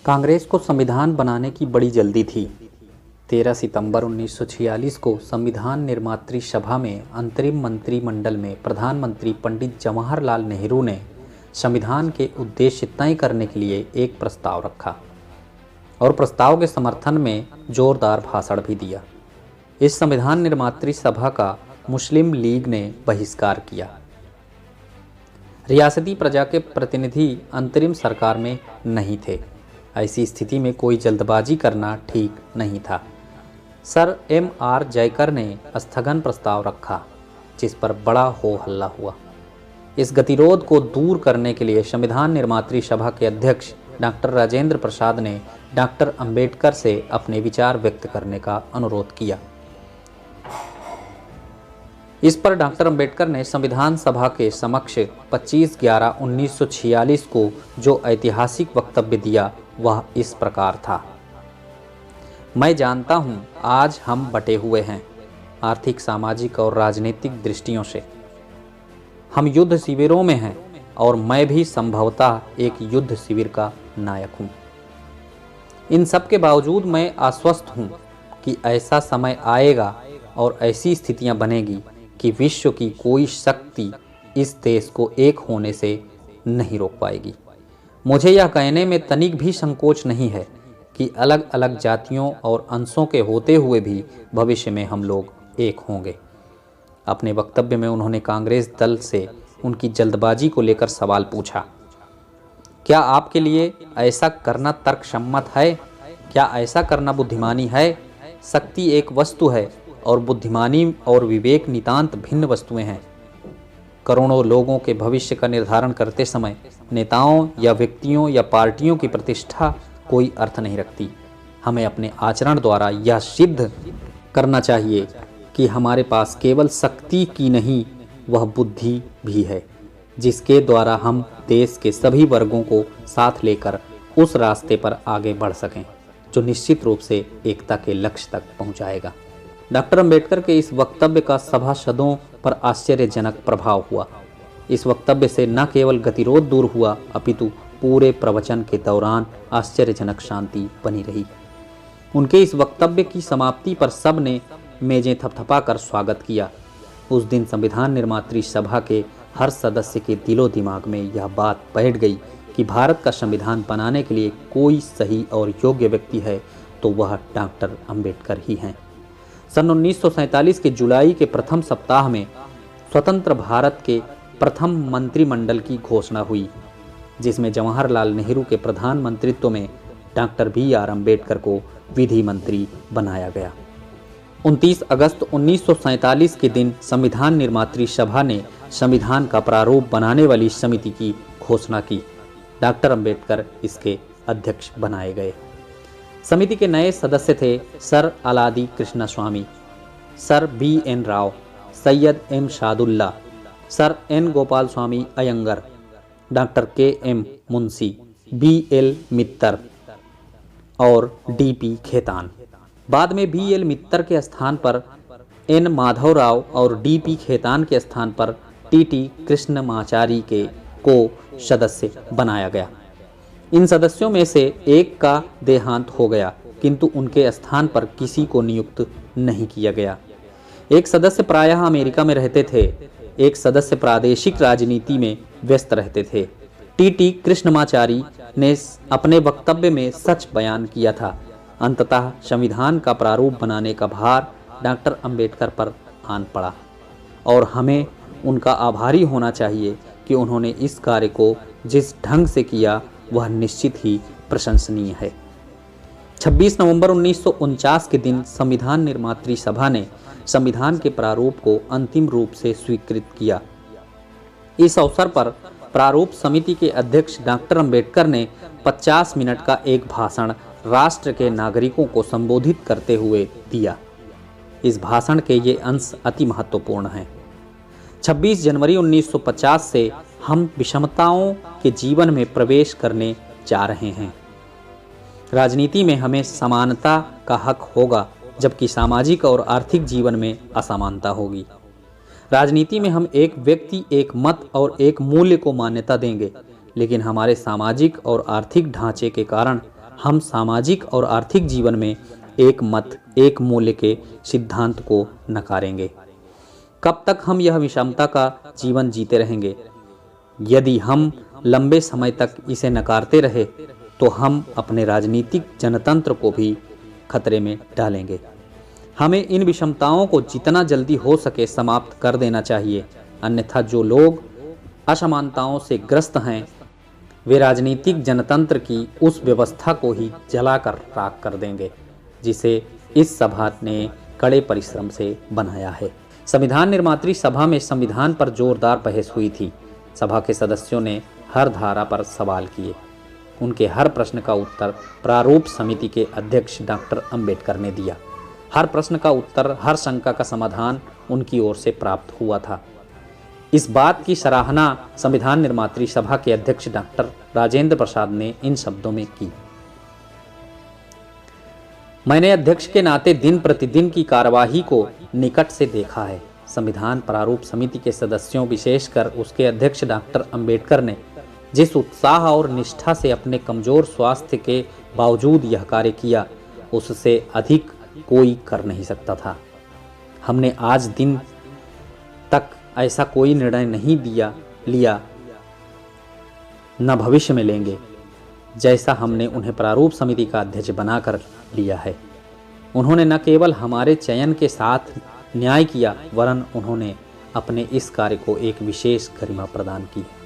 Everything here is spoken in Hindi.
कांग्रेस को संविधान बनाने की बड़ी जल्दी थी। 13 सितंबर 1946 को संविधान निर्मात्री सभा में अंतरिम मंत्रिमंडल में प्रधानमंत्री पंडित जवाहरलाल नेहरू ने संविधान के उद्देश्य तय करने के लिए एक प्रस्ताव रखा और प्रस्ताव के समर्थन में जोरदार भाषण भी दिया। इस संविधान निर्मात्री सभा का मुस्लिम लीग ने बहिष्कार किया। रियासती प्रजा के प्रतिनिधि अंतरिम सरकार में नहीं थे। ऐसी स्थिति में कोई जल्दबाजी करना ठीक नहीं था। Sir M.R. जयकर ने स्थगन प्रस्ताव रखा, जिस पर बड़ा हो हल्ला हुआ। इस गतिरोध को दूर करने के लिए संविधान निर्मात्री सभा के अध्यक्ष डॉक्टर राजेंद्र प्रसाद ने डॉक्टर अंबेडकर से अपने विचार व्यक्त करने का अनुरोध किया। इस पर डॉक्टर अंबेडकर ने संविधान सभा के समक्ष 25/11/1946 को जो ऐतिहासिक वक्तव्य दिया वह इस प्रकार था। मैं जानता हूं, आज हम बटे हुए हैं, आर्थिक, सामाजिक और राजनीतिक दृष्टियों से। हम युद्ध शिविरों में हैं और मैं भी संभवतः एक युद्ध शिविर का नायक हूं। इन सब के बावजूद मैं आश्वस्त हूं कि ऐसा समय आएगा और ऐसी स्थितियां बनेगी कि विश्व की कोई शक्ति इस देश को एक होने से नहीं रोक पाएगी। मुझे यह कहने में तनिक भी संकोच नहीं है कि अलग अलग जातियों और अंशों के होते हुए भी भविष्य में हम लोग एक होंगे। अपने वक्तव्य में उन्होंने कांग्रेस दल से उनकी जल्दबाजी को लेकर सवाल पूछा। क्या आपके लिए ऐसा करना तर्कसम्मत है? क्या ऐसा करना बुद्धिमानी है? शक्ति एक वस्तु है और बुद्धिमानी और विवेक नितांत भिन्न वस्तुएं हैं। करोड़ों लोगों के भविष्य का निर्धारण करते समय नेताओं या व्यक्तियों या पार्टियों की प्रतिष्ठा कोई अर्थ नहीं रखती। हमें अपने आचरण द्वारा यह सिद्ध करना चाहिए कि हमारे पास केवल शक्ति की नहीं, वह बुद्धि भी है, जिसके द्वारा हम देश के सभी वर्गों को साथ लेकर उस रास्ते पर आगे बढ़ सकें जो निश्चित रूप से एकता के लक्ष्य तक पहुंचाएगा। डॉक्टर अंबेडकर के इस वक्तव्य का सभासदों पर आश्चर्यजनक प्रभाव हुआ। इस वक्तव्य से न केवल गतिरोध दूर हुआ, अपितु पूरे प्रवचन के दौरान आश्चर्यजनक शांति बनी रही। उनके इस वक्तव्य की समाप्ति पर सब ने मेजें थपथपाकर स्वागत किया। उस दिन संविधान निर्मात्री सभा के हर सदस्य के दिलो दिमाग में यह बात बैठ गई कि भारत का संविधान बनाने के लिए कोई सही और योग्य व्यक्ति है तो वह डॉक्टर अंबेडकर ही हैं। सन 1947 के जुलाई के प्रथम सप्ताह में स्वतंत्र भारत के प्रथम मंत्रिमंडल की घोषणा हुई, जिसमें जवाहरलाल नेहरू के प्रधानमंत्रित्व में डॉक्टर B.R. अंबेडकर को विधि मंत्री बनाया गया। 29 अगस्त 1947 के दिन संविधान निर्मात्री सभा ने संविधान का प्रारूप बनाने वाली समिति की घोषणा की। डॉक्टर अंबेडकर इसके अध्यक्ष बनाए गए। समिति के नए सदस्य थे sir Alladi Krishnaswami, sir B.N. Rau, Syed M. Saadulla, sir N. Gopalaswami Ayyangar, doctor K.M. Munshi, B.L. Mitter और D.P. खेतान। बाद में B.L. मित्तर के स्थान पर N. माधवराव और D.P. खेतान के स्थान पर T.T. कृष्णमाचारी को सदस्य बनाया गया। इन सदस्यों में से एक का देहांत हो गया, किंतु उनके स्थान पर किसी को नियुक्त नहीं किया गया। एक सदस्य प्रायः अमेरिका में रहते थे, एक सदस्य प्रादेशिक राजनीति में व्यस्त रहते थे। T.T. कृष्णमाचारी ने अपने वक्तव्य में सच बयान किया था। अंततः संविधान का प्रारूप बनाने का भार डॉक्टर अंबेडकर पर आन पड़ा और हमें उनका आभारी होना चाहिए कि उन्होंने इस कार्य को जिस ढंग से किया वह निश्चित ही प्रशंसनीय है। 26 नवंबर 1949 के दिन संविधान निर्मात्री सभा ने संविधान के प्रारूप को अंतिम रूप से स्वीकृत किया। इस अवसर पर प्रारूप समिति के अध्यक्ष डॉक्टर अंबेडकर ने 50 मिनट का एक भाषण राष्ट्र के नागरिकों को संबोधित करते हुए दिया। इस भाषण के ये अंश अति महत्वपूर्ण हैं। 26 जनवरी 1950 से हम विषमताओं के जीवन में प्रवेश करने जा रहे हैं। राजनीति में हमें समानता का हक होगा, जबकि सामाजिक और आर्थिक जीवन में असमानता होगी। राजनीति में हम एक व्यक्ति, एक मत और एक मूल्य को मान्यता देंगे, लेकिन हमारे सामाजिक और आर्थिक ढांचे के कारण हम सामाजिक और आर्थिक जीवन में एक मत, एक मूल्य के सिद्धांत को नकारेंगे। कब तक हम यह विषमता का जीवन जीते रहेंगे? यदि हम लंबे समय तक इसे नकारते रहे तो हम अपने राजनीतिक जनतंत्र को भी खतरे में डालेंगे। हमें इन विषमताओं को जितना जल्दी हो सके समाप्त कर देना चाहिए, अन्यथा जो लोग असमानताओं से ग्रस्त हैं वे राजनीतिक जनतंत्र की उस व्यवस्था को ही जलाकर राख कर देंगे जिसे इस सभा ने कड़े परिश्रम से बनाया है। संविधान निर्मात्री सभा में संविधान पर जोरदार बहस हुई थी। सभा के सदस्यों ने हर धारा पर सवाल किए। उनके हर प्रश्न का उत्तर प्रारूप समिति के अध्यक्ष डॉक्टर अंबेडकर ने दिया। हर प्रश्न का उत्तर, हर शंका का समाधान उनकी ओर से प्राप्त हुआ था। इस बात की सराहना संविधान निर्मात्री सभा के अध्यक्ष डॉक्टर राजेंद्र प्रसाद ने इन शब्दों में की। मैंने अध्यक्ष के नाते दिन प्रतिदिन की कार्यवाही को निकट से देखा है। संविधान प्रारूप समिति के सदस्यों, विशेषकर उसके अध्यक्ष डॉक्टर अंबेडकर ने जिस उत्साह और निष्ठा से अपने कमजोर स्वास्थ्य के बावजूद यह कार्य किया, उससे अधिक कोई कर नहीं सकता था। हमने आज दिन तक ऐसा कोई निर्णय नहीं लिया, न भविष्य में लेंगे, जैसा हमने उन्हें प्रारूप समिति का अध्यक्ष बनाकर लिया है। उन्होंने न केवल हमारे चयन के साथ न्याय किया, वरन उन्होंने अपने इस कार्य को एक विशेष गरिमा प्रदान की है।